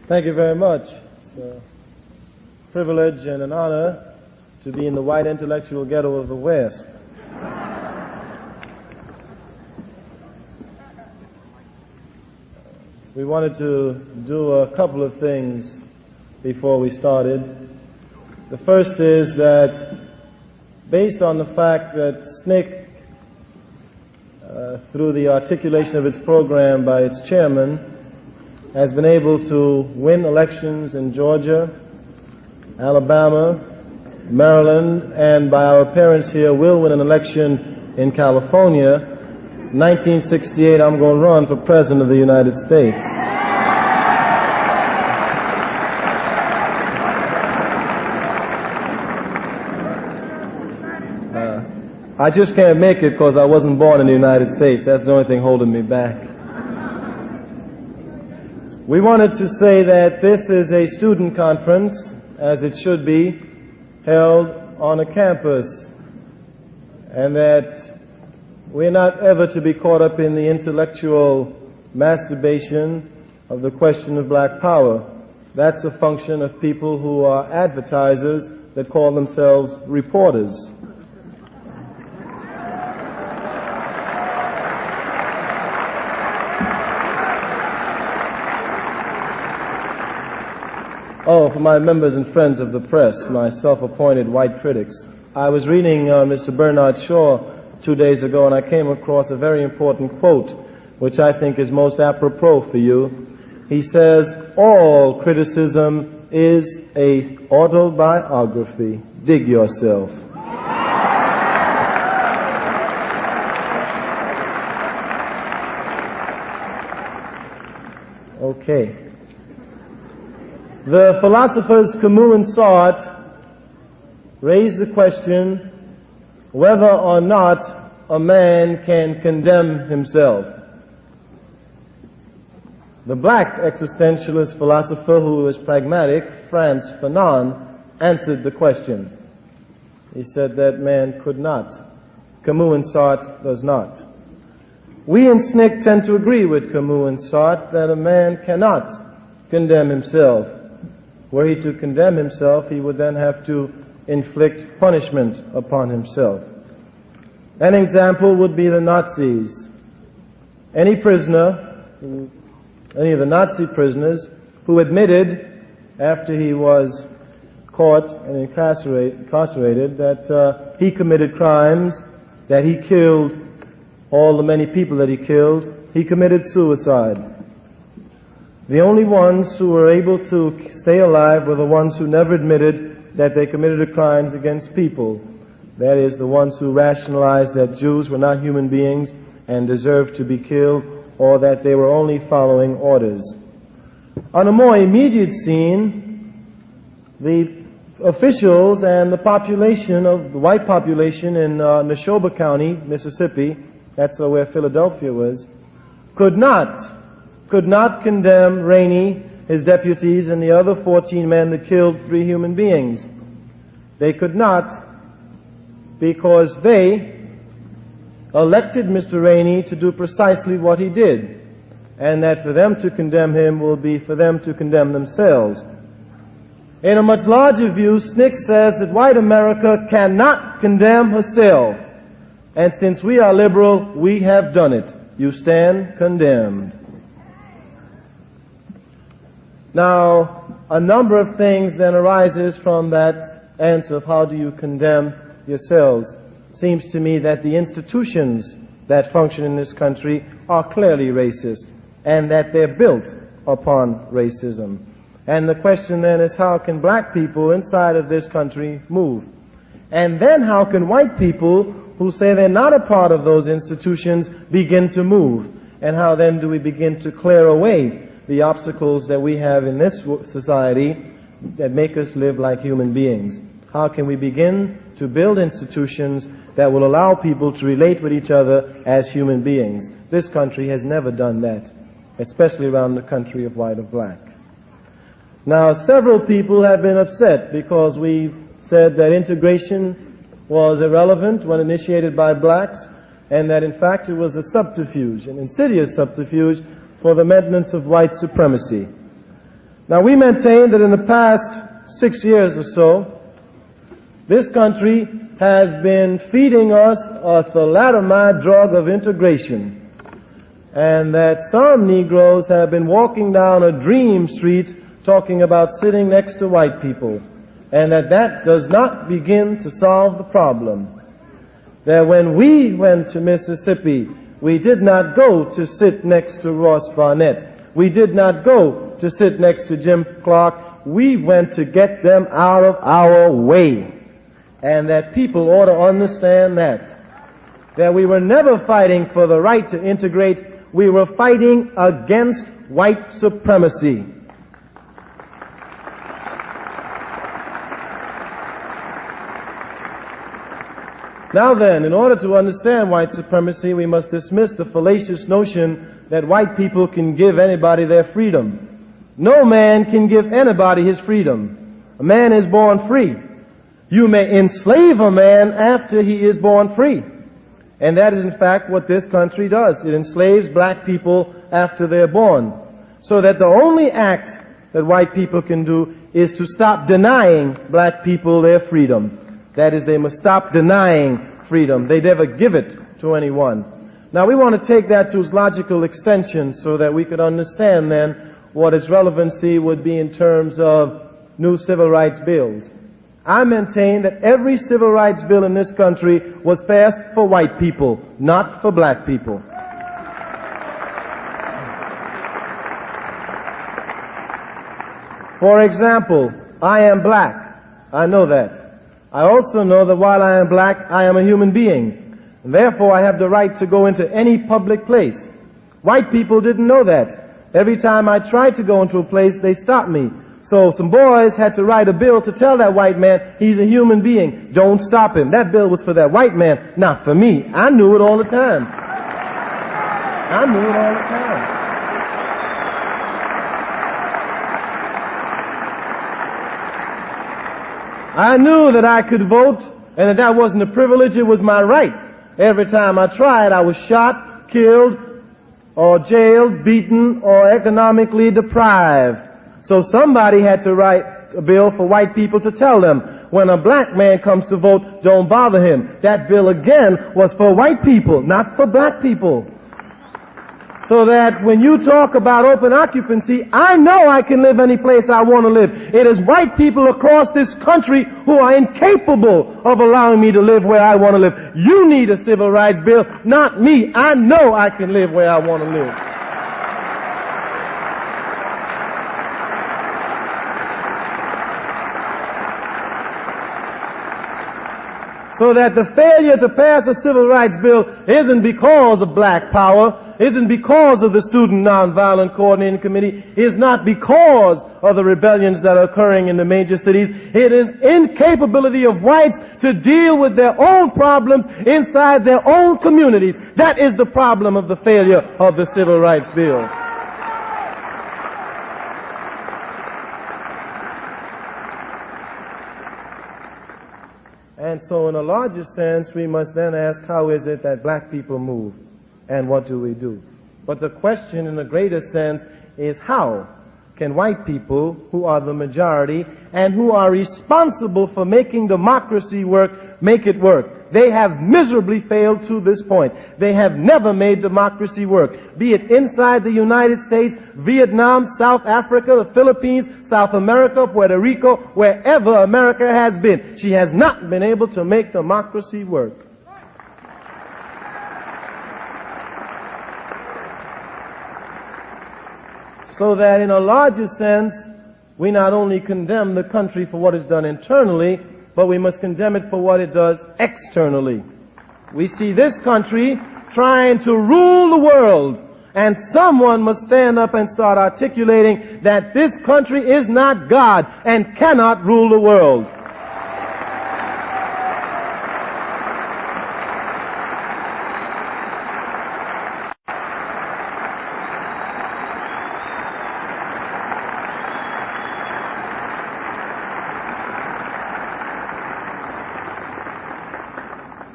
Thank you very much. It's a privilege and an honor to be in the white intellectual ghetto of the West. We wanted to do a couple of things before we started. The first is that based on the fact that SNCC, through the articulation of its program by its chairman, has been able to win elections in Georgia, Alabama, Maryland, and by our appearance here will win an election in California. 1968, I'm going to run for President of the United States. I just can't make it because I wasn't born in the United States. That's the only thing holding me back. We wanted to say that this is a student conference, as it should be, held on a campus, and that we're not ever to be caught up in the intellectual masturbation of the question of black power. That's a function of people who are advertisers that call themselves reporters. Oh, for my members and friends of the press, my self-appointed white critics. I was reading Mr. Bernard Shaw 2 days ago, and I came across a very important quote, which I think is most apropos for you. He says, "All criticism is a autobiography. Dig yourself." Okay. The philosophers Camus and Sartre raised the question whether or not a man can condemn himself. The black existentialist philosopher who was pragmatic, Frantz Fanon, answered the question. He said that man could not. Camus and Sartre does not. We in SNCC tend to agree with Camus and Sartre that a man cannot condemn himself. Were he to condemn himself, he would then have to inflict punishment upon himself. An example would be the Nazis. Any prisoner, any of the Nazi prisoners who admitted after he was caught and incarcerated that he committed crimes, that he killed all the many people that he killed, he committed suicide. The only ones who were able to stay alive were the ones who never admitted that they committed crimes against people. That is, the ones who rationalized that Jews were not human beings and deserved to be killed, or that they were only following orders. On a more immediate scene, the officials and the population of the white population in Neshoba County, Mississippi, that's where Philadelphia was, could not condemn Rainey, his deputies, and the other 14 men that killed 3 human beings. They could not, because they elected Mr. Rainey to do precisely what he did, and that for them to condemn him will be for them to condemn themselves. In a much larger view, SNCC says that white America cannot condemn herself, and since we are liberal, we have done it. You stand condemned. Now, a number of things then arises from that answer of how do you condemn yourselves. Seems to me that the institutions that function in this country are clearly racist, and that they're built upon racism. And the question then is, how can black people inside of this country move? And then how can white people who say they're not a part of those institutions begin to move? And how then do we begin to clear away the obstacles that we have in this society that make us live like human beings? How can we begin to build institutions that will allow people to relate with each other as human beings? This country has never done that, especially around the country of white or black. Now, several people have been upset because we've said that integration was irrelevant when initiated by blacks, and that in fact it was a subterfuge, an insidious subterfuge, for the maintenance of white supremacy. Now, we maintain that in the past 6 years or so, this country has been feeding us a thalidomide drug of integration, and that some Negroes have been walking down a dream street talking about sitting next to white people, and that does not begin to solve the problem. That when we went to Mississippi, we did not go to sit next to Ross Barnett. We did not go to sit next to Jim Clark. We went to get them out of our way. And that people ought to understand that we were never fighting for the right to integrate. We were fighting against white supremacy. Now then, in order to understand white supremacy, we must dismiss the fallacious notion that white people can give anybody their freedom. No man can give anybody his freedom. A man is born free. You may enslave a man after he is born free. And that is in fact what this country does. It enslaves black people after they're born. So that the only act that white people can do is to stop denying black people their freedom. That is, they must stop denying freedom. They never give it to anyone. Now, we want to take that to its logical extension so that we could understand then what its relevancy would be in terms of new civil rights bills. I maintain that every civil rights bill in this country was passed for white people, not for black people. For example, I am black. I know that. I also know that while I am black, I am a human being. And therefore, I have the right to go into any public place. White people didn't know that. Every time I tried to go into a place, they stopped me. So some boys had to write a bill to tell that white man he's a human being. Don't stop him. That bill was for that white man, not for me. I knew it all the time. I knew it all the time. I knew that I could vote and that wasn't a privilege, it was my right. Every time I tried, I was shot, killed, or jailed, beaten, or economically deprived. So somebody had to write a bill for white people to tell them, when a black man comes to vote, don't bother him. That bill again was for white people, not for black people. So that when you talk about open occupancy, I know I can live any place I want to live. It is white people across this country who are incapable of allowing me to live where I want to live. You need a civil rights bill, not me. I know I can live where I want to live. So that the failure to pass a civil rights bill isn't because of black power, isn't because of the Student Nonviolent Coordinating Committee, is not because of the rebellions that are occurring in the major cities. It is incapability of whites to deal with their own problems inside their own communities. That is the problem of the failure of the civil rights bill. And so in a larger sense, we must then ask, how is it that black people move? And what do we do? But the question in a greater sense is, how can white people, who are the majority and who are responsible for making democracy work, make it work? They have miserably failed to this point. They have never made democracy work, be it inside the United States, Vietnam, South Africa, the Philippines, South America, Puerto Rico, wherever America has been. She has not been able to make democracy work. So that in a larger sense, we not only condemn the country for what is done internally, but we must condemn it for what it does externally. We see this country trying to rule the world, and someone must stand up and start articulating that this country is not God and cannot rule the world.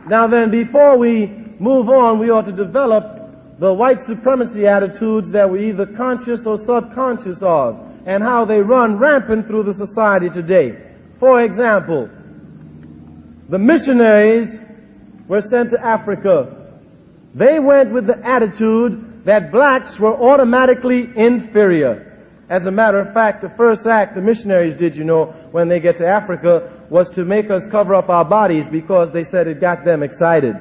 Now then, before we move on, we ought to develop the white supremacy attitudes that we're either conscious or subconscious of. and how they run rampant through the society today. For example, the missionaries were sent to Africa. They went with the attitude that blacks were automatically inferior. As a matter of fact, the first act the missionaries did, when they get to Africa, was to make us cover up our bodies because they said it got them excited.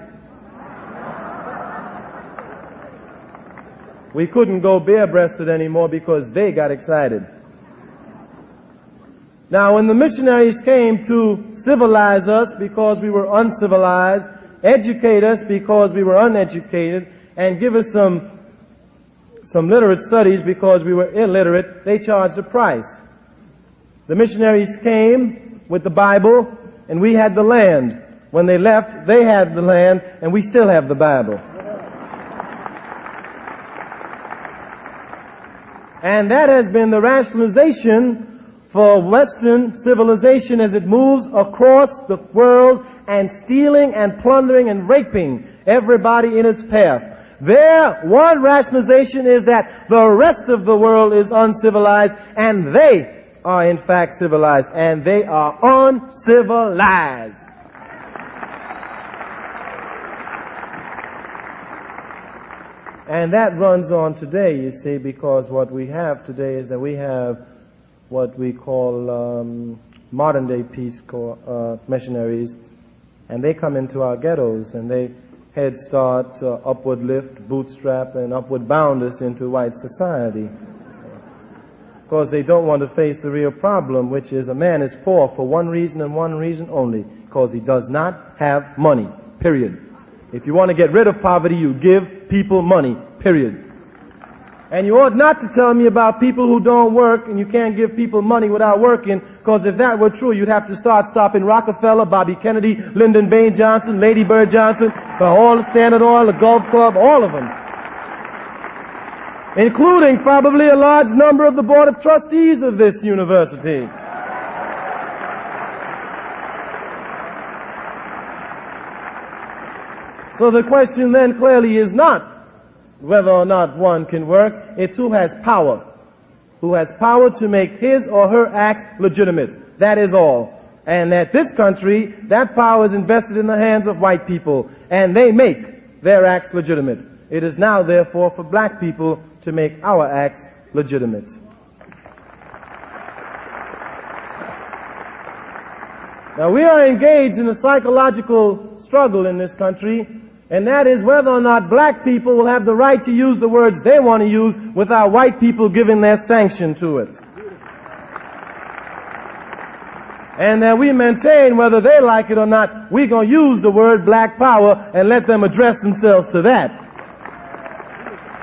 We couldn't go bare-breasted anymore because they got excited. Now, when the missionaries came to civilize us because we were uncivilized, educate us because we were uneducated, and give us some literate studies because we were illiterate, they charged a price. The missionaries came with the Bible, and we had the land. When they left, they had the land, and we still have the Bible. And that has been the rationalization for Western civilization as it moves across the world and stealing and plundering and raping everybody in its path. Their one rationalization is that the rest of the world is uncivilized and they are in fact civilized, and they are uncivilized. And that runs on today, you see, because what we have today is that we have what we call modern-day Peace Corps missionaries, and they come into our ghettos, and they head start, upward lift, bootstrap, and upward bound us into white society. Because they don't want to face the real problem, which is a man is poor for one reason and one reason only, because he does not have money, period. If you want to get rid of poverty, you give people money, period. And you ought not to tell me about people who don't work and you can't give people money without working, because if that were true, you'd have to start stopping Rockefeller, Bobby Kennedy, Lyndon B. Johnson, Lady Bird Johnson, all the Standard Oil, the Gulf Club, all of them. Including probably a large number of the Board of Trustees of this university. So the question then clearly is not whether or not one can work, it's who has power. Who has power to make his or her acts legitimate. That is all. And that this country, that power is invested in the hands of white people, and they make their acts legitimate. It is now, therefore, for black people to make our acts legitimate. Now, we are engaged in a psychological struggle in this country, and that is whether or not black people will have the right to use the words they want to use without white people giving their sanction to it. And that we maintain, whether they like it or not, we're going to use the word black power and let them address themselves to that.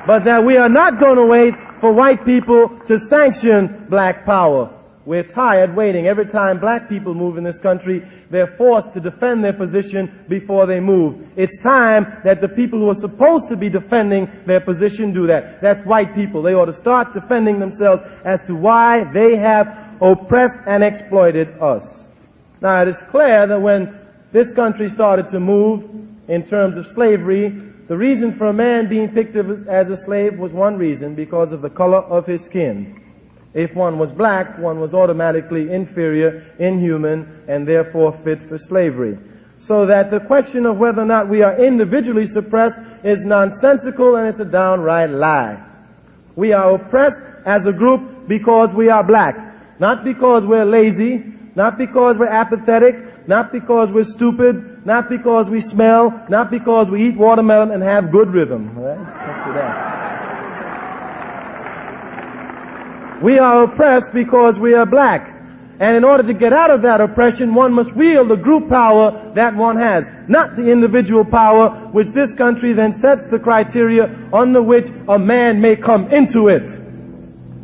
But that we are not going to wait for white people to sanction black power. We're tired waiting. Every time black people move in this country, they're forced to defend their position before they move. It's time that the people who are supposed to be defending their position do that. That's white people. They ought to start defending themselves as to why they have oppressed and exploited us. Now, it is clear that when this country started to move in terms of slavery, the reason for a man being picked as a slave was one reason, because of the color of his skin. If one was black, one was automatically inferior, inhuman, and therefore fit for slavery. So that the question of whether or not we are individually suppressed is nonsensical, and it's a downright lie. We are oppressed as a group because we are black. Not because we're lazy, not because we're apathetic, not because we're stupid, not because we smell, not because we eat watermelon and have good rhythm. All right? That's that. We are oppressed because we are black. And in order to get out of that oppression, one must wield the group power that one has, not the individual power, which this country then sets the criteria under which a man may come into it.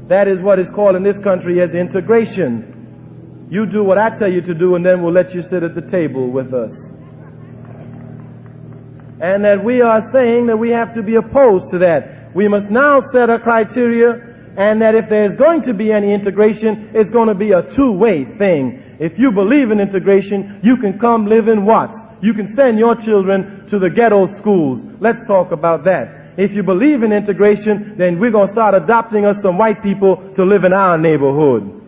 That is what is called in this country as integration. You do what I tell you to do, and then we'll let you sit at the table with us. And that we are saying that we have to be opposed to that. We must now set a criteria, and that if there's going to be any integration, it's going to be a two-way thing. If you believe in integration, you can come live in Watts. You can send your children to the ghetto schools. Let's talk about that. If you believe in integration, then we're going to start adopting us some white people to live in our neighborhood.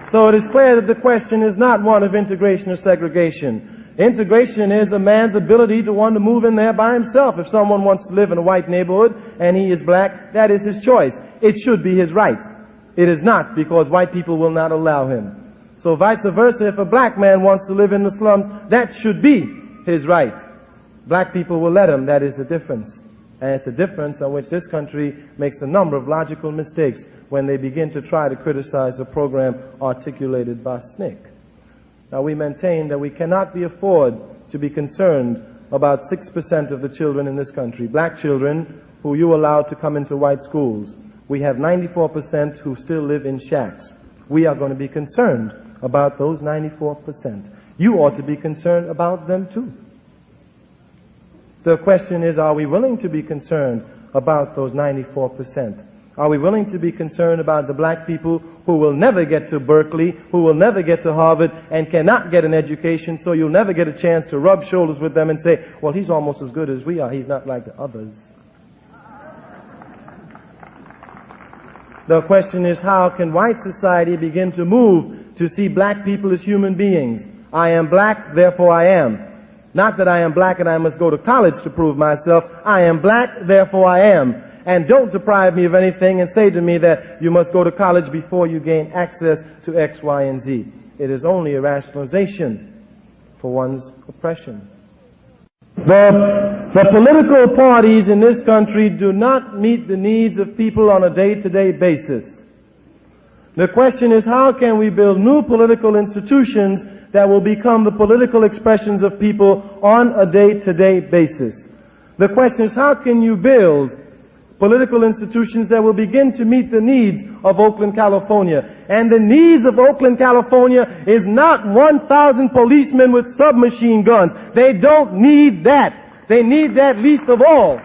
So it is clear that the question is not one of integration or segregation. Integration is a man's ability to want to move in there by himself. If someone wants to live in a white neighborhood and he is black, that is his choice. It should be his right. It is not, because white people will not allow him. So vice versa, if a black man wants to live in the slums, that should be his right. Black people will let him. That is the difference. And it's a difference on which this country makes a number of logical mistakes when they begin to try to criticize a program articulated by SNCC. Now, we maintain that we cannot afford to be concerned about 6% of the children in this country, black children who you allow to come into white schools. We have 94% who still live in shacks. We are going to be concerned about those 94%. You ought to be concerned about them too. The question is, are we willing to be concerned about those 94%? Are we willing to be concerned about the black people who will never get to Berkeley, who will never get to Harvard, and cannot get an education, so you'll never get a chance to rub shoulders with them and say, well, he's almost as good as we are. He's not like the others. The question is, how can white society begin to move to see black people as human beings? I am black, therefore I am. Not that I am black and I must go to college to prove myself. I am black, therefore I am. And don't deprive me of anything and say to me that you must go to college before you gain access to X, Y, and Z. It is only a rationalization for one's oppression. The political parties in this country do not meet the needs of people on a day-to-day basis. The question is, how can we build new political institutions that will become the political expressions of people on a day-to-day basis? The question is, how can you build political institutions that will begin to meet the needs of Oakland, California? And the needs of Oakland, California is not 1,000 policemen with submachine guns. They don't need that. They need that least of all.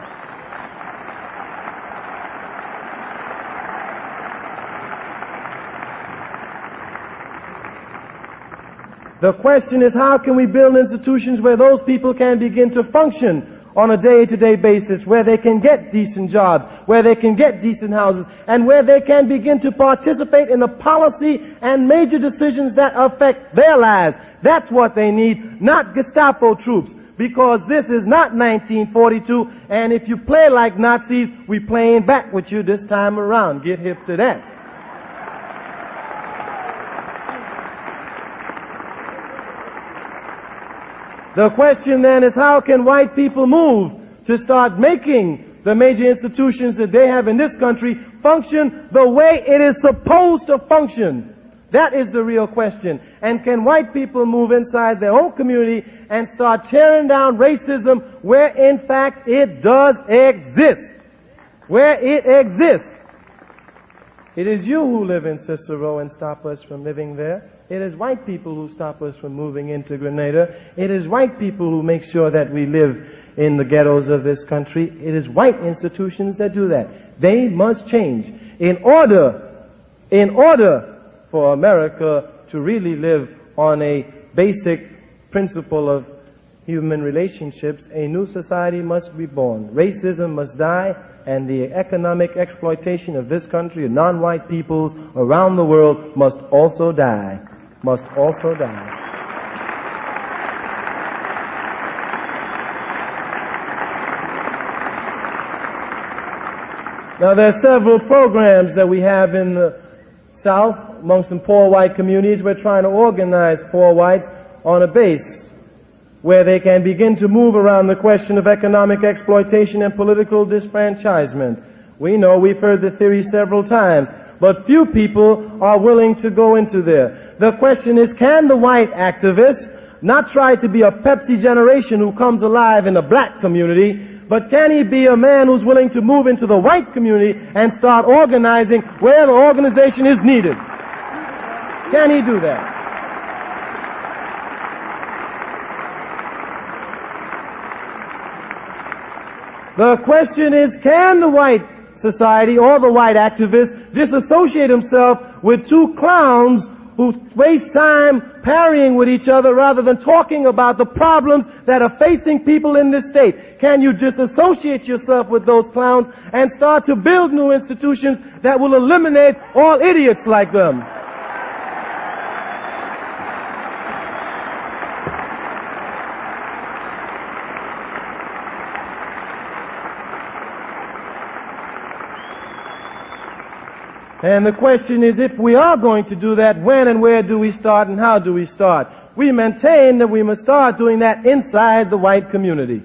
The question is, how can we build institutions where those people can begin to function on a day-to-day basis, where they can get decent jobs, where they can get decent houses, and where they can begin to participate in the policy and major decisions that affect their lives. That's what they need, not Gestapo troops, because this is not 1942, and if you play like Nazis, we playing back with you this time around. Get hip to that. The question then is, how can white people move to start making the major institutions that they have in this country function the way it is supposed to function? That is the real question. And can white people move inside their own community and start tearing down racism where in fact it does exist? Where it exists. It is you who live in Cicero and stop us from living there. It is white people who stop us from moving into Grenada. It is white people who make sure that we live in the ghettos of this country. It is white institutions that do that. They must change in order for America to really live on a basic principle of human relationships. A new society must be born. Racism must die, and the economic exploitation of this country and non-white peoples around the world must also die. Must also die. Now, there are several programs that we have in the South amongst some poor white communities. We're trying to organize poor whites on a base where they can begin to move around the question of economic exploitation and political disfranchisement. We know, we've heard the theory several times, but few people are willing to go into there. The question is, can the white activist not try to be a Pepsi generation who comes alive in the black community, but can he be a man who's willing to move into the white community and start organizing where the organization is needed? Can he do that? The question is, can the white society or the white activist disassociate himself with two clowns who waste time parrying with each other rather than talking about the problems that are facing people in this state? Can you disassociate yourself with those clowns and start to build new institutions that will eliminate all idiots like them? And the question is, if we are going to do that, when and where do we start and how do we start? We maintain that we must start doing that inside the white community.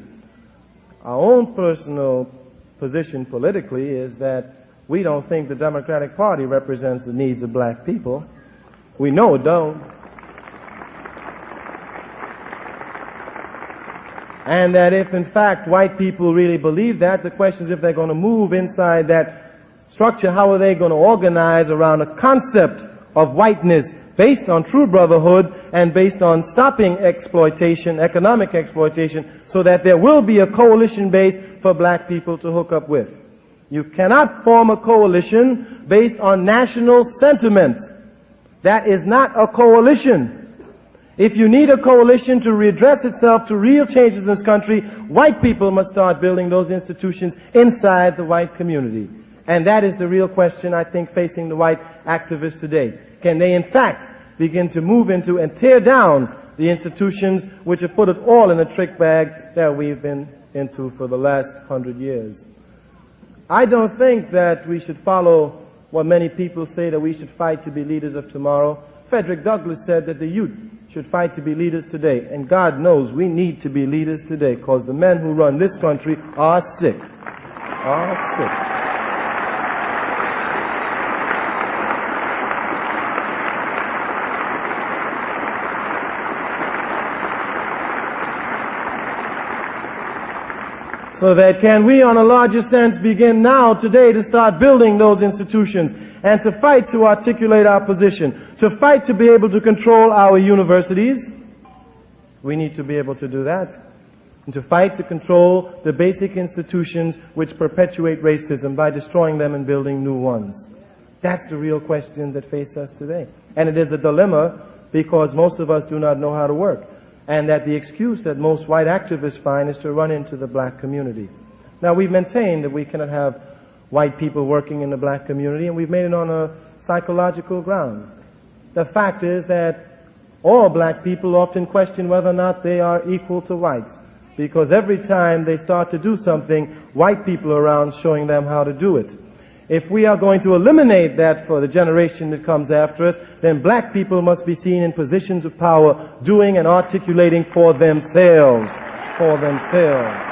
Our own personal position politically is that we don't think the Democratic Party represents the needs of black people. We know it don't. And that if in fact white people really believe that, the question is if they're going to move inside that structure, how are they going to organize around a concept of whiteness based on true brotherhood and based on stopping exploitation, economic exploitation, so that there will be a coalition base for black people to hook up with. You cannot form a coalition based on national sentiment. That is not a coalition. If you need a coalition to redress itself to real changes in this country, white people must start building those institutions inside the white community. And that is the real question, I think, facing the white activists today. Can they, in fact, begin to move into and tear down the institutions which have put us all in the trick bag that we've been into for the last 100 years? I don't think that we should follow what many people say, that we should fight to be leaders of tomorrow. Frederick Douglass said that the youth should fight to be leaders today. And God knows we need to be leaders today, because the men who run this country are sick. Are sick. So that can we, on a larger sense, begin now, today, to start building those institutions and to fight to articulate our position, to fight to be able to control our universities. We need to be able to do that. And to fight to control the basic institutions which perpetuate racism by destroying them and building new ones. That's the real question that faces us today. And it is a dilemma because most of us do not know how to work. And that the excuse that most white activists find is to run into the black community. Now, we've maintained that we cannot have white people working in the black community, and we've made it on a psychological ground. The fact is that all black people often question whether or not they are equal to whites, because every time they start to do something, white people are around showing them how to do it. If we are going to eliminate that for the generation that comes after us, then black people must be seen in positions of power, doing and articulating for themselves. For themselves.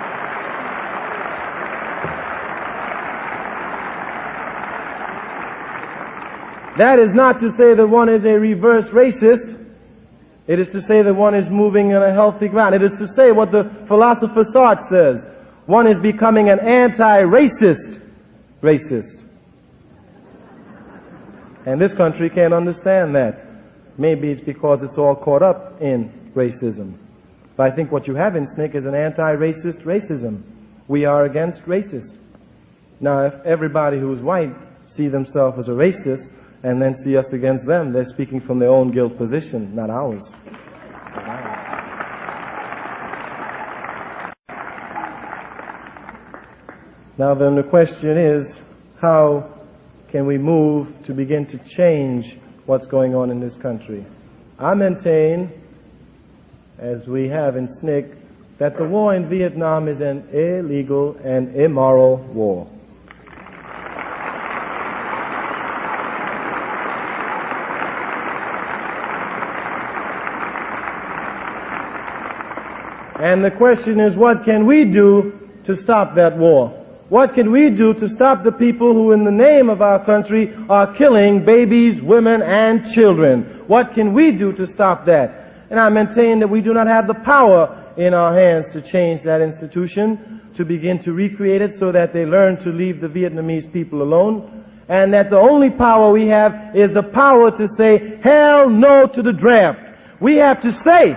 That is not to say that one is a reverse racist. It is to say that one is moving on a healthy ground. It is to say what the philosopher Sartre says. One is becoming an anti-racist racist. And this country can't understand that. Maybe it's because it's all caught up in racism. But I think what you have in SNCC is an anti-racist racism. We are against racist. Now, if everybody who's white see themselves as a racist and then see us against them, they're speaking from their own guilt position, not ours. Not ours. Now then, the question is, how can we move to begin to change what's going on in this country? I maintain, as we have in SNCC, that the war in Vietnam is an illegal and immoral war. And the question is, what can we do to stop that war? What can we do to stop the people who, in the name of our country, are killing babies, women, and children? What can we do to stop that? And I maintain that we do not have the power in our hands to change that institution, to begin to recreate it so that they learn to leave the Vietnamese people alone, and that the only power we have is the power to say, hell no to the draft. We have to say,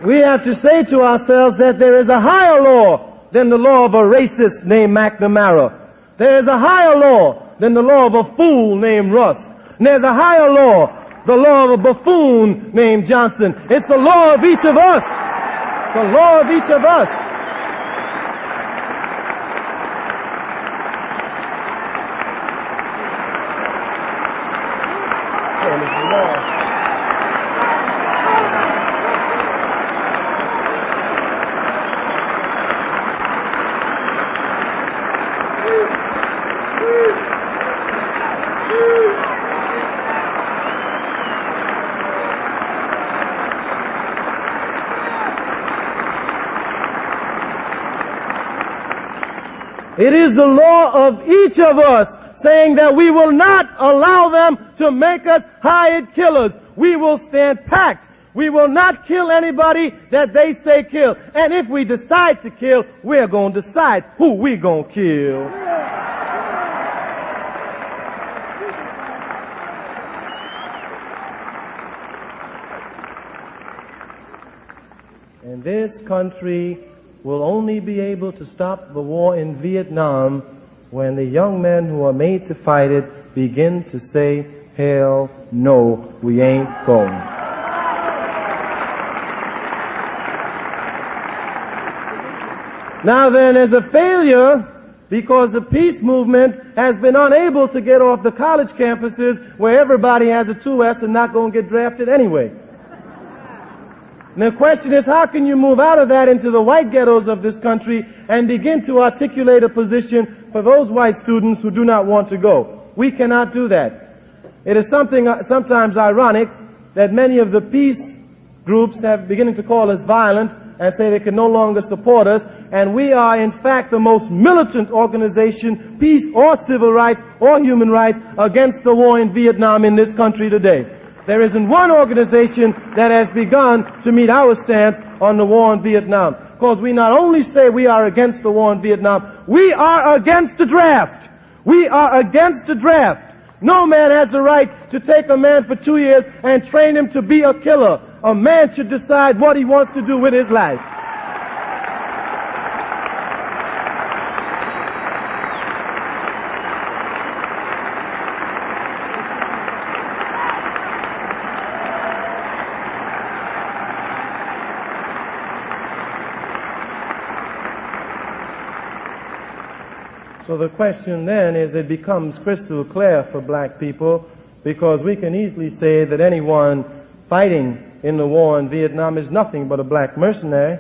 We have to say to ourselves that there is a higher law than the law of a racist named McNamara. There is a higher law than the law of a fool named Rusk. And there's a higher law, the law of a buffoon named Johnson. It's the law of each of us. It's the law of each of us. And it's the law. It is the law of each of us saying that we will not allow them to make us hired killers. We will stand packed. We will not kill anybody that they say kill. And if we decide to kill, we're going to decide who we're going to kill. And this country will only be able to stop the war in Vietnam when the young men who are made to fight it begin to say, hell no, we ain't going. Now then, as a failure, because the peace movement has been unable to get off the college campuses where everybody has a 2S and not going to get drafted anyway. And the question is, how can you move out of that into the white ghettos of this country and begin to articulate a position for those white students who do not want to go? We cannot do that. It is sometimes ironic that many of the peace groups have beginning to call us violent and say they can no longer support us, and we are in fact the most militant organization, peace or civil rights or human rights, against the war in Vietnam in this country today. There isn't one organization that has begun to meet our stance on the war in Vietnam. Because we not only say we are against the war in Vietnam, we are against the draft. We are against the draft. No man has the right to take a man for 2 years and train him to be a killer. A man should decide what he wants to do with his life. So the question then is, it becomes crystal clear for black people, because we can easily say that anyone fighting in the war in Vietnam is nothing but a black mercenary,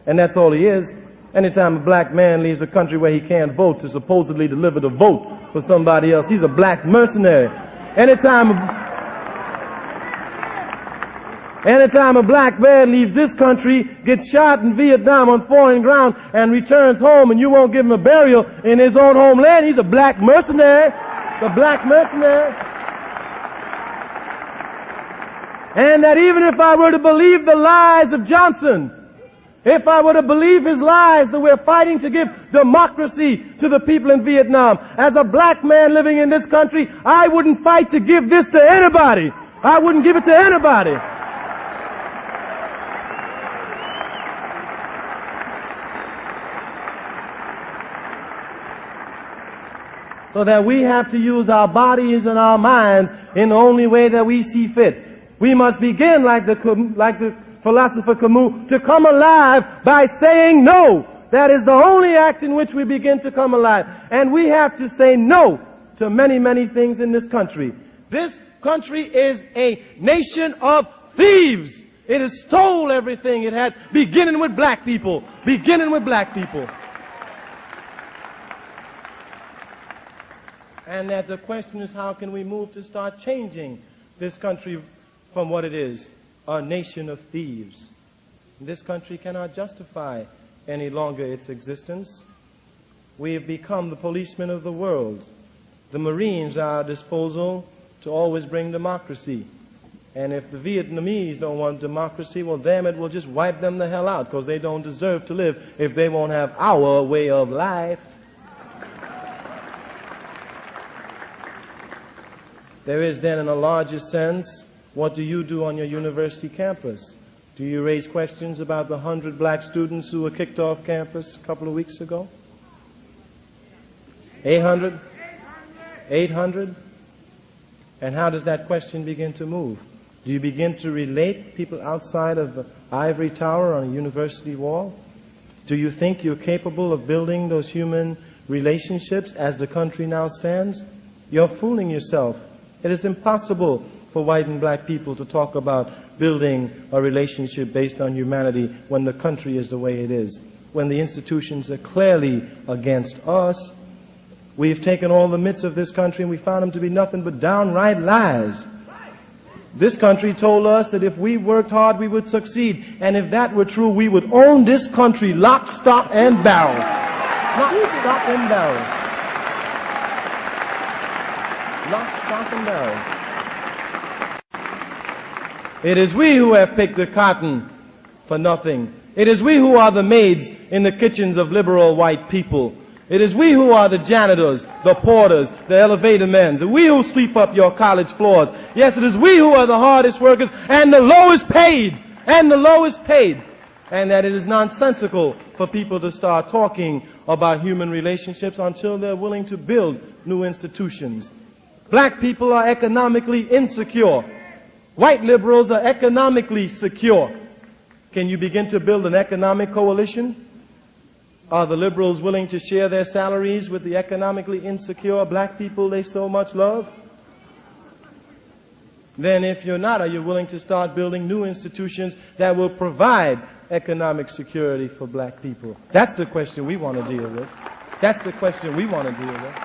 and that's all he is. Anytime a black man leaves a country where he can't vote to supposedly deliver the vote for somebody else, he's a black mercenary. Anytime a black man leaves this country, gets shot in Vietnam on foreign ground, and returns home, and you won't give him a burial in his own homeland, he's a black mercenary. The black mercenary. And that even if I were to believe the lies of Johnson, if I were to believe his lies that we're fighting to give democracy to the people in Vietnam, as a black man living in this country, I wouldn't fight to give this to anybody. I wouldn't give it to anybody. So that we have to use our bodies and our minds in the only way that we see fit. We must begin, like the philosopher Camus, to come alive by saying no. That is the only act in which we begin to come alive. And we have to say no to many, many things in this country. This country is a nation of thieves. It has stole everything it has, beginning with black people. Beginning with black people. And that the question is, how can we move to start changing this country from what it is, a nation of thieves? This country cannot justify any longer its existence. We have become the policemen of the world. The Marines are at our disposal to always bring democracy. And if the Vietnamese don't want democracy, well, damn it, we'll just wipe them the hell out, because they don't deserve to live if they won't have our way of life. There is then, in a larger sense, what do you do on your university campus? Do you raise questions about the 100 black students who were kicked off campus a couple of weeks ago? 800? 800? And how does that question begin to move? Do you begin to relate people outside of the ivory tower on a university wall? Do you think you're capable of building those human relationships as the country now stands? You're fooling yourself. It is impossible for white and black people to talk about building a relationship based on humanity when the country is the way it is, when the institutions are clearly against us. We've taken all the myths of this country and we found them to be nothing but downright lies. This country told us that if we worked hard, we would succeed. And if that were true, we would own this country lock, stock, and barrel. Lock, stock, and barrel. Lock, stock, and barrel. It is we who have picked the cotton for nothing. It is we who are the maids in the kitchens of liberal white people. It is we who are the janitors, the porters, the elevator men. We who sweep up your college floors. Yes, it is we who are the hardest workers and the lowest paid. And the lowest paid. And that it is nonsensical for people to start talking about human relationships until they're willing to build new institutions. Black people are economically insecure. White liberals are economically secure. Can you begin to build an economic coalition? Are the liberals willing to share their salaries with the economically insecure black people they so much love? Then if you're not, are you willing to start building new institutions that will provide economic security for black people? That's the question we want to deal with. That's the question we want to deal with.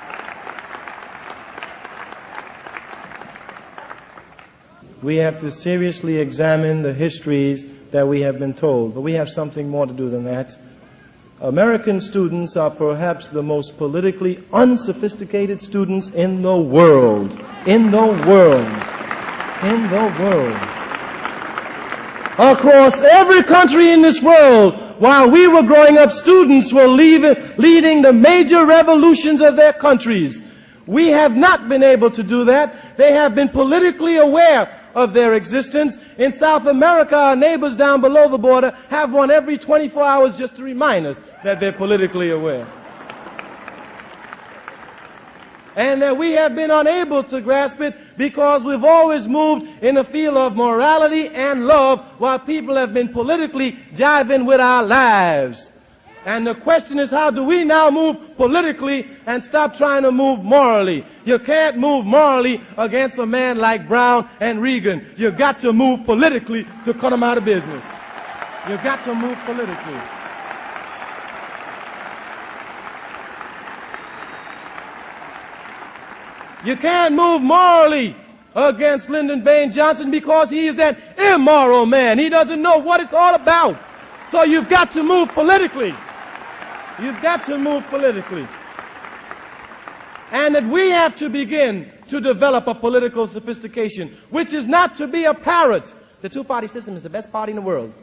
We have to seriously examine the histories that we have been told, but we have something more to do than that. American students are perhaps the most politically unsophisticated students in the world. In the world. In the world. Across every country in this world, while we were growing up, students were leading the major revolutions of their countries. We have not been able to do that. They have been politically aware of their existence. In South America, our neighbors down below the border have one every 24 hours just to remind us that they're politically aware. And that we have been unable to grasp it because we've always moved in the field of morality and love while people have been politically jiving with our lives. And the question is, how do we now move politically and stop trying to move morally? You can't move morally against a man like Brown and Reagan. You've got to move politically to cut them out of business. You've got to move politically. You can't move morally against Lyndon Baines Johnson because he is an immoral man. He doesn't know what it's all about. So you've got to move politically. You've got to move politically. And that we have to begin to develop a political sophistication, which is not to be a parrot. The two-party system is the best party in the world.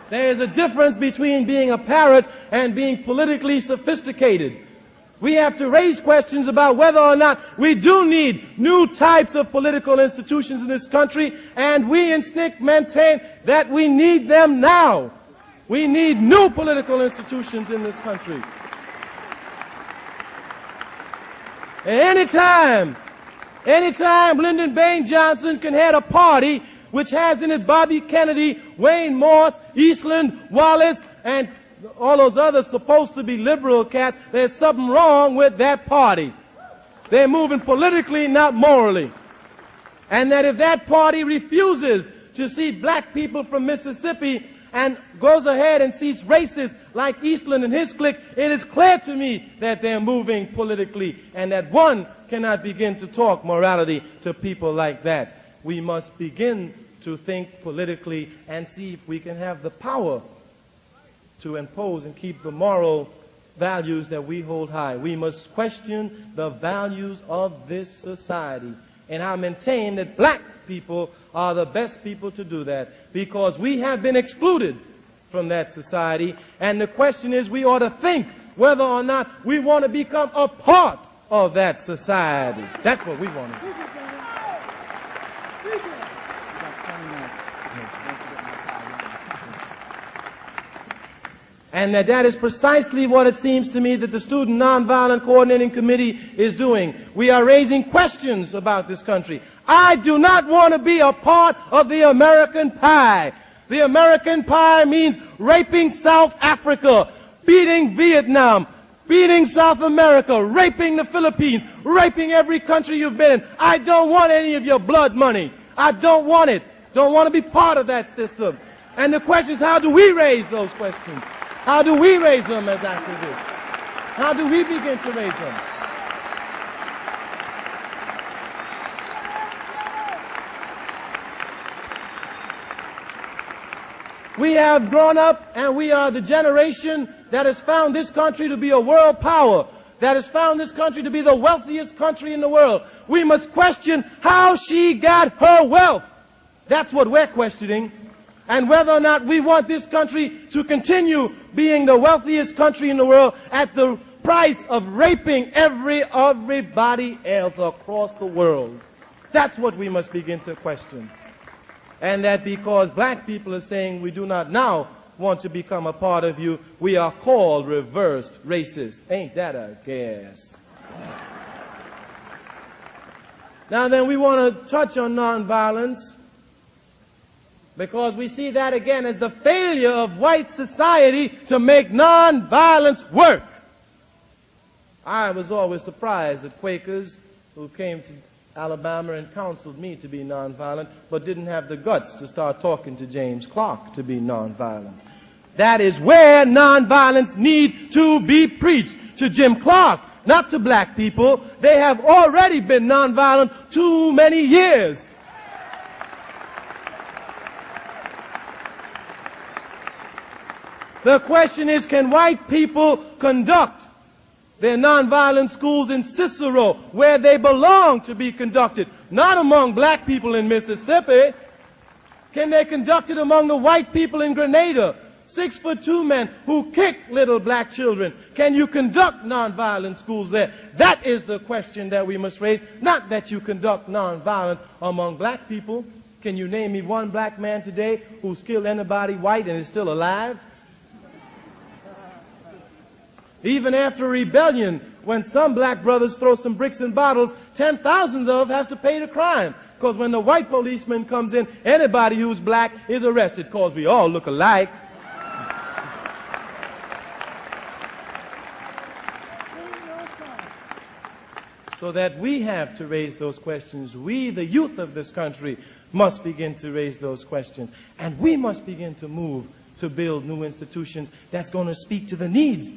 There is a difference between being a parrot and being politically sophisticated. We have to raise questions about whether or not we do need new types of political institutions in this country, and we in SNCC maintain that we need them now. We need new political institutions in this country. And anytime Lyndon Baines Johnson can head a party which has in it Bobby Kennedy, Wayne Morse, Eastland, Wallace, and all those others supposed to be liberal cats, there's something wrong with that party. They're moving politically, not morally. And that if that party refuses to see black people from Mississippi and goes ahead and sees racists like Eastland and his clique, it is clear to me that they're moving politically and that one cannot begin to talk morality to people like that. We must begin to think politically and see if we can have the power to impose and keep the moral values that we hold high. We must question the values of this society. And I maintain that black people are the best people to do that because we have been excluded from that society. And the question is, we ought to think whether or not we want to become a part of that society. That's what we want to do. And that is precisely what it seems to me that the Student Nonviolent Coordinating Committee is doing. We are raising questions about this country. I do not want to be a part of the American pie. The American pie means raping South Africa, beating Vietnam, beating South America, raping the Philippines, raping every country you've been in. I don't want any of your blood money. I don't want it. Don't want to be part of that system. And the question is, how do we raise those questions? How do we raise them as activists? How do we begin to raise them? We have grown up and we are the generation that has found this country to be a world power, that has found this country to be the wealthiest country in the world. We must question how she got her wealth. That's what we're questioning. And whether or not we want this country to continue being the wealthiest country in the world at the price of raping everybody else across the world. That's what we must begin to question. And that because black people are saying we do not now want to become a part of you, we are called reversed racist. Ain't that a gas? Now then, we want to touch on nonviolence, because we see that again as the failure of white society to make nonviolence work. I was always surprised at Quakers who came to Alabama and counseled me to be nonviolent, but didn't have the guts to start talking to James Clark to be nonviolent. That is where nonviolence needs to be preached, to Jim Clark, not to black people. They have already been nonviolent too many years. The question is, can white people conduct their nonviolent schools in Cicero, where they belong to be conducted, not among black people in Mississippi? Can they conduct it among the white people in Grenada, 6'2" men who kick little black children? Can you conduct nonviolent schools there? That is the question that we must raise, not that you conduct nonviolence among black people. Can you name me one black man today who's killed anybody white and is still alive? Even after rebellion, when some black brothers throw some bricks and bottles, 10,000 of them has to pay the crime. Because when the white policeman comes in, anybody who's black is arrested, because we all look alike. So that we have to raise those questions. We, the youth of this country, must begin to raise those questions. And we must begin to move to build new institutions that's going to speak to the needs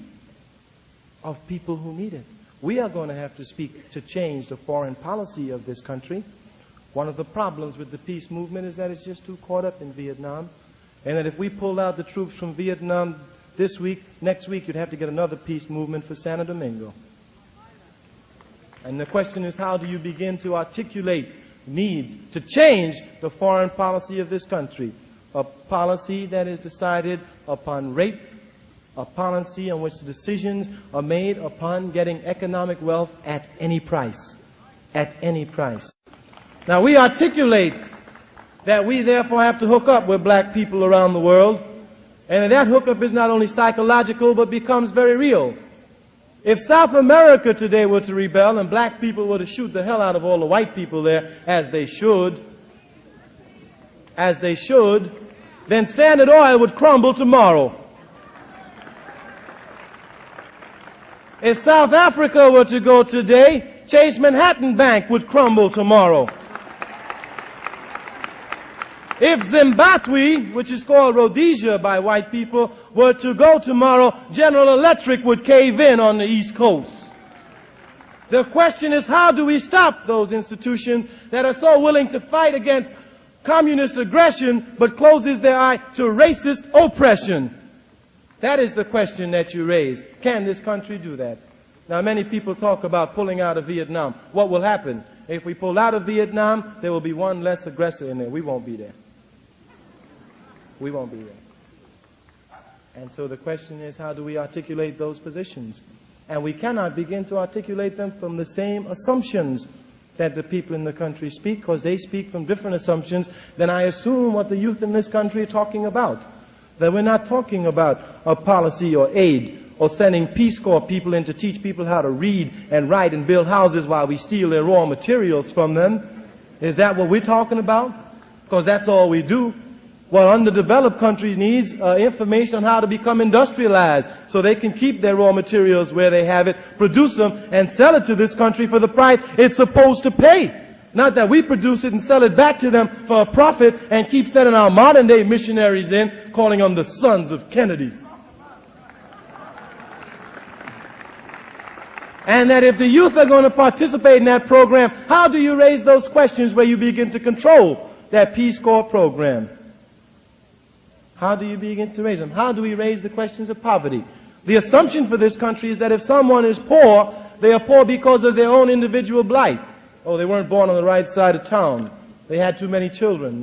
of people who need it. We are going to have to speak to change the foreign policy of this country. One of the problems with the peace movement is that it's just too caught up in Vietnam. And that if we pulled out the troops from Vietnam this week, next week you'd have to get another peace movement for Santo Domingo. And the question is, how do you begin to articulate needs to change the foreign policy of this country? A policy that is decided upon rape, a policy on which the decisions are made upon getting economic wealth at any price. At any price. Now, we articulate that we therefore have to hook up with black people around the world, and that hookup is not only psychological but becomes very real. If South America today were to rebel and black people were to shoot the hell out of all the white people there, as they should, then Standard Oil would crumble tomorrow. If South Africa were to go today, Chase Manhattan Bank would crumble tomorrow. If Zimbabwe, which is called Rhodesia by white people, were to go tomorrow, General Electric would cave in on the East Coast. The question is, how do we stop those institutions that are so willing to fight against communist aggression but closes their eye to racist oppression? That is the question that you raise. Can this country do that? Now, many people talk about pulling out of Vietnam. What will happen? If we pull out of Vietnam, there will be one less aggressor in there. We won't be there. We won't be there. And so the question is, how do we articulate those positions? And we cannot begin to articulate them from the same assumptions that the people in the country speak, because they speak from different assumptions than I assume what the youth in this country are talking about. That we're not talking about a policy or aid or sending Peace Corps people in to teach people how to read and write and build houses while we steal their raw materials from them. Is that what we're talking about? Because that's all we do. What underdeveloped countries needs information on how to become industrialized so they can keep their raw materials where they have it, produce them, and sell it to this country for the price it's supposed to pay. Not that we produce it and sell it back to them for a profit and keep sending our modern day missionaries in, calling them the sons of Kennedy. And that if the youth are going to participate in that program, how do you raise those questions where you begin to control that Peace Corps program? How do you begin to raise them? How do we raise the questions of poverty? The assumption for this country is that if someone is poor, they are poor because of their own individual blight. Oh, they weren't born on the right side of town. They had too many children.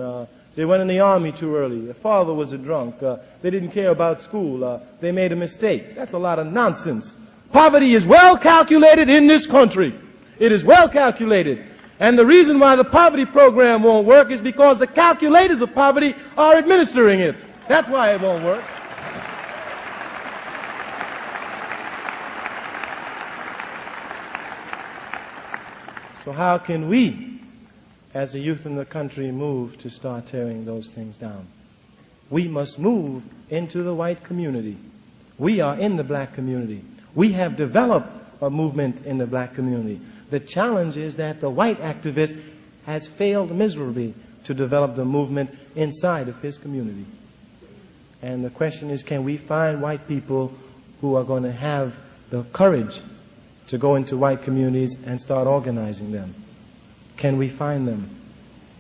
They went in the army too early. Their father was a drunk. They didn't care about school. They made a mistake. That's a lot of nonsense. Poverty is well calculated in this country. It is well calculated. And the reason why the poverty program won't work is because the calculators of poverty are administering it. That's why it won't work. So how can we, as a youth in the country, move to start tearing those things down? We must move into the white community. We are in the black community. We have developed a movement in the black community. The challenge is that the white activist has failed miserably to develop the movement inside of his community. And the question is, can we find white people who are going to have the courage to go into white communities and start organizing them? Can we find them?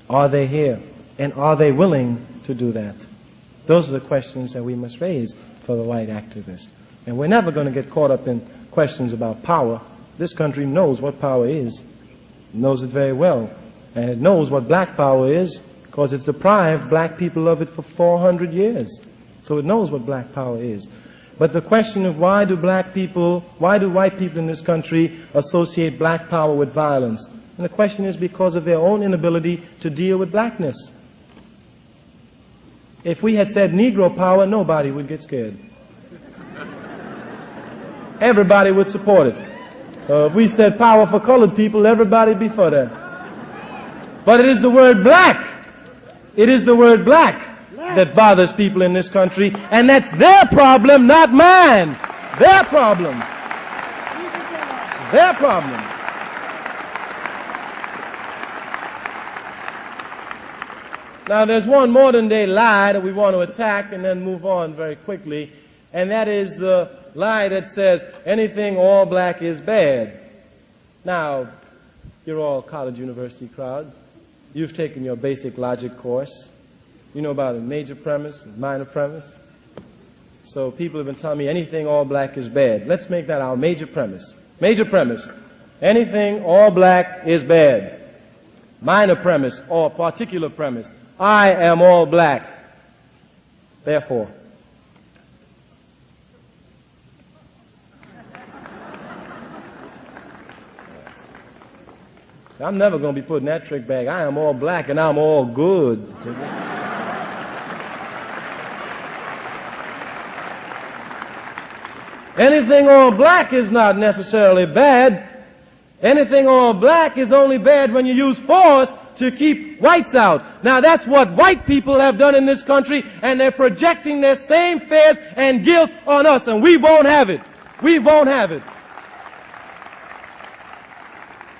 Are they here? And are they willing to do that? Those are the questions that we must raise for the white activist. And we're never going to get caught up in questions about power. This country knows what power is. It knows it very well. And it knows what black power is because it's deprived black people of it for 400 years. So it knows what black power is. But the question of why do white people in this country associate black power with violence? And the question is because of their own inability to deal with blackness. If we had said Negro power, nobody would get scared. Everybody would support it. If we said power for colored people, everybody would be for that. But it is the word black. It is the word black that bothers people in this country, and that's their problem, not mine. Their problem. Their problem. Now, there's one modern day lie that we want to attack and then move on very quickly, and that is the lie that says anything all black is bad. Now, you're all college university crowd. You've taken your basic logic course. You know about a major premise, a minor premise. So people have been telling me anything all black is bad. Let's make that our major premise. Major premise. Anything all black is bad. Minor premise or particular premise. I am all black. Therefore. I'm never going to be putting that trick back. I am all black and I'm all good. Anything all black is not necessarily bad. Anything all black is only bad when you use force to keep whites out. Now that's what white people have done in this country, and they're projecting their same fears and guilt on us, and we won't have it. We won't have it.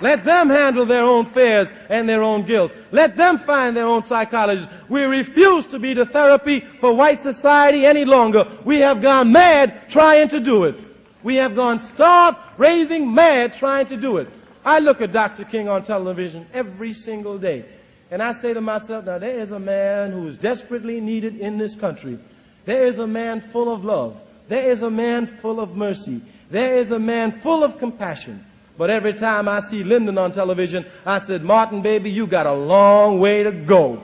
Let them handle their own fears and their own guilt. Let them find their own psychologists. We refuse to be the therapy for white society any longer. We have gone mad trying to do it. We have gone starved, raving mad trying to do it. I look at Dr. King on television every single day, and I say to myself, now there is a man who is desperately needed in this country. There is a man full of love. There is a man full of mercy. There is a man full of compassion. But every time I see Lyndon on television, I said, Martin, baby, you got a long way to go.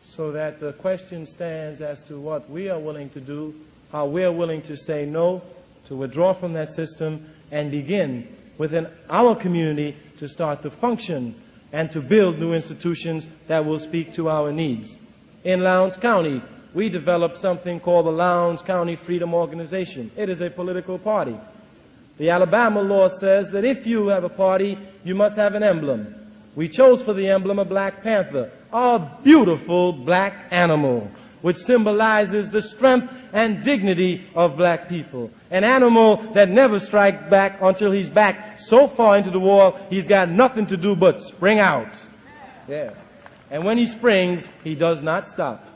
So that the question stands as to what we are willing to do, how we are willing to say no, to withdraw from that system, and begin within our community to start to function and to build new institutions that will speak to our needs. In Lowndes County, we developed something called the Lowndes County Freedom Organization. It is a political party. The Alabama law says that if you have a party, you must have an emblem. We chose for the emblem a black panther, a beautiful black animal, which symbolizes the strength and dignity of black people. An animal that never strikes back until he's back so far into the wall, he's got nothing to do but spring out. Yeah. And when he springs, he does not stop.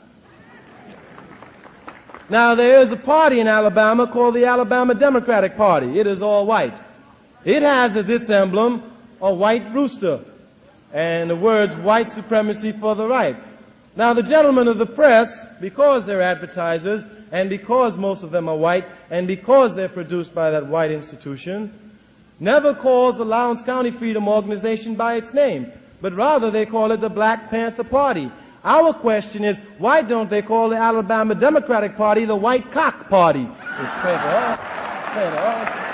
Now, there is a party in Alabama called the Alabama Democratic Party. It is all white. It has as its emblem a white rooster and the words white supremacy for the right. Now, the gentlemen of the press, because they're advertisers and because most of them are white and because they're produced by that white institution, never calls the Lowndes County Freedom Organization by its name, but rather they call it the Black Panther Party. Our question is, why don't they call the Alabama Democratic Party the White Cock Party? It's clear to us. Clear to us.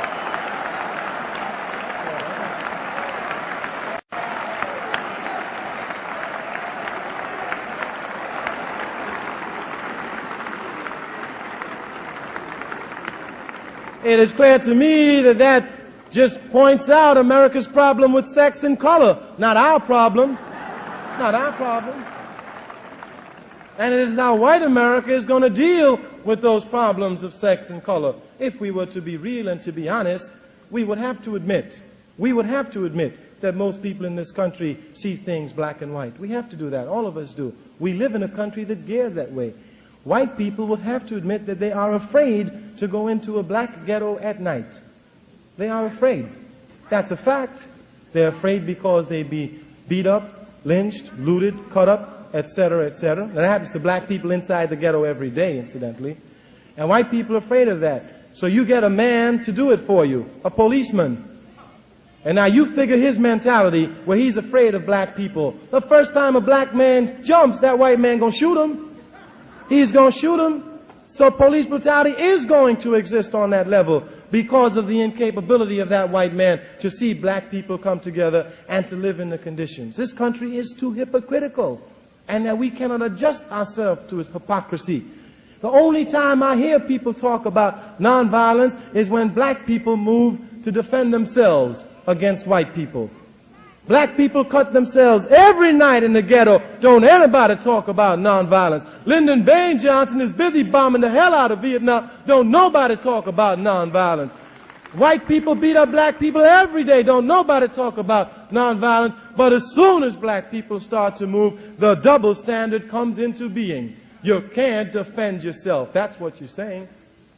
It is clear to me that that just points out America's problem with sex and color. Not our problem. Not our problem. And it is how white America is going to deal with those problems of sex and color. If we were to be real and to be honest, we would have to admit that most people in this country see things black and white. We have to do that. All of us do. We live in a country that's geared that way. White people would have to admit that they are afraid to go into a black ghetto at night. They are afraid. That's a fact. They're afraid because they'd be beat up, lynched, looted, cut up, etc., etc. That happens to black people inside the ghetto every day, incidentally. And white people are afraid of that. So you get a man to do it for you, a policeman. And now you figure his mentality where he's afraid of black people. The first time a black man jumps, that white man gonna shoot him. He's gonna shoot him. So police brutality is going to exist on that level because of the incapability of that white man to see black people come together and to live in the conditions. This country is too hypocritical, and that we cannot adjust ourselves to its hypocrisy. The only time I hear people talk about nonviolence is when black people move to defend themselves against white people. Black people cut themselves every night in the ghetto. Don't anybody talk about nonviolence. Lyndon Baines Johnson is busy bombing the hell out of Vietnam. Don't nobody talk about nonviolence. White people beat up black people every day. Don't nobody talk about nonviolence. But as soon as black people start to move, the double standard comes into being. You can't defend yourself. That's what you're saying.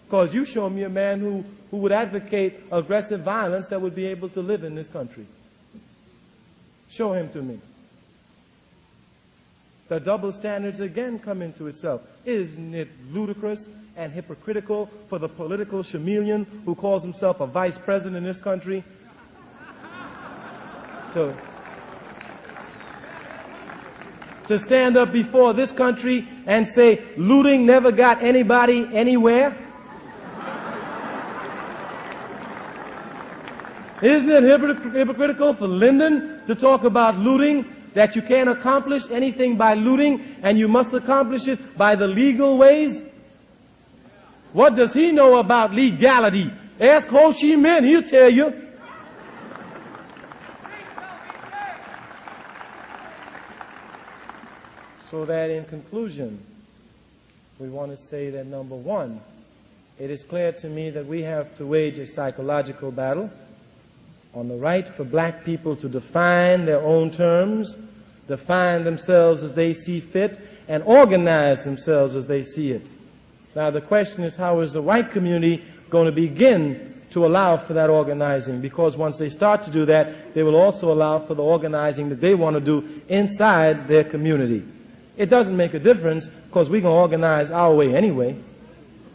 Because you show me a man who would advocate aggressive violence that would be able to live in this country. Show him to me. The double standards again come into itself. Isn't it ludicrous and hypocritical for the political chameleon who calls himself a vice president in this country to stand up before this country and say looting never got anybody anywhere? Isn't it hypocritical for Lyndon to talk about looting, that you can't accomplish anything by looting and you must accomplish it by the legal ways? What does he know about legality? Ask Ho Chi Minh, he'll tell you. So that in conclusion, we want to say that number one, it is clear to me that we have to wage a psychological battle on the right for black people to define their own terms, define themselves as they see fit, and organize themselves as they see it. Now the question is, how is the white community going to begin to allow for that organizing? Because once they start to do that, they will also allow for the organizing that they want to do inside their community. It doesn't make a difference because we're going to organize our way anyway.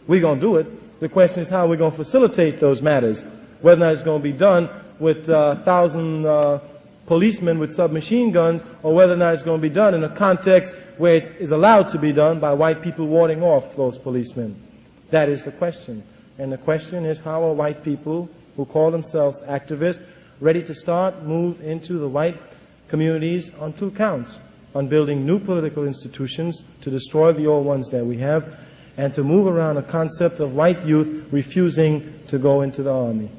We're going to do it. The question is how we're going to facilitate those matters, whether or not it's going to be done with 1,000 policemen with submachine guns, or whether or not it's going to be done in a context where it is allowed to be done by white people warding off those policemen. That is the question. And the question is, how are white people who call themselves activists ready to move into the white communities on 2 counts: on building new political institutions to destroy the old ones that we have, and to move around a concept of white youth refusing to go into the army,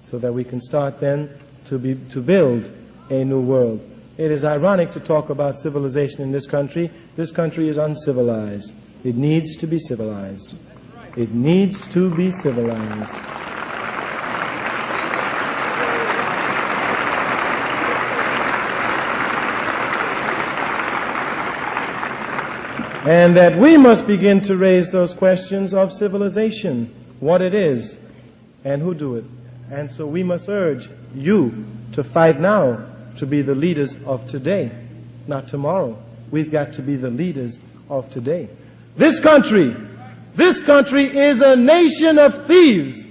so that we can start then to build a new world. It is ironic to talk about civilization in this country. This country is uncivilized. It needs to be civilized. It needs to be civilized. And that we must begin to raise those questions of civilization, what it is, and who do it. And so we must urge you to fight now to be the leaders of today, not tomorrow. We've got to be the leaders of today. This country is a nation of thieves.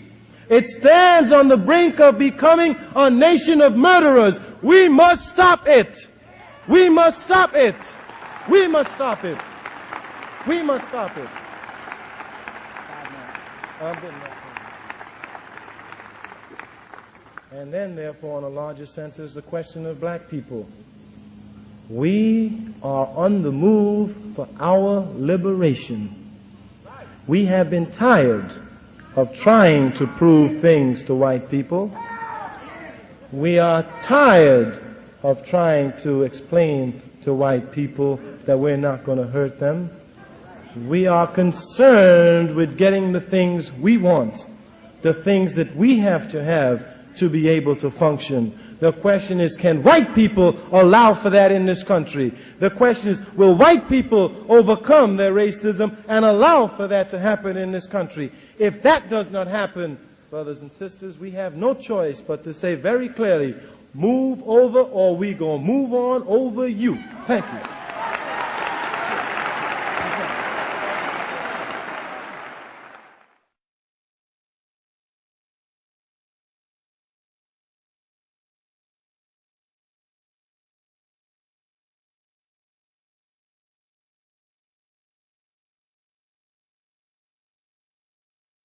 It stands on the brink of becoming a nation of murderers. We must stop it. We must stop it. We must stop it. We must stop it. And then, therefore, in a larger sense, is the question of black people. We are on the move for our liberation. We have been tired of trying to prove things to white people. We are tired of trying to explain to white people that we're not going to hurt them. We are concerned with getting the things we want, the things that we have to be able to function. The question is, can white people allow for that in this country? The question is, will white people overcome their racism and allow for that to happen in this country? If that does not happen, brothers and sisters, we have no choice but to say very clearly, move over or we gonna move on over you. Thank you.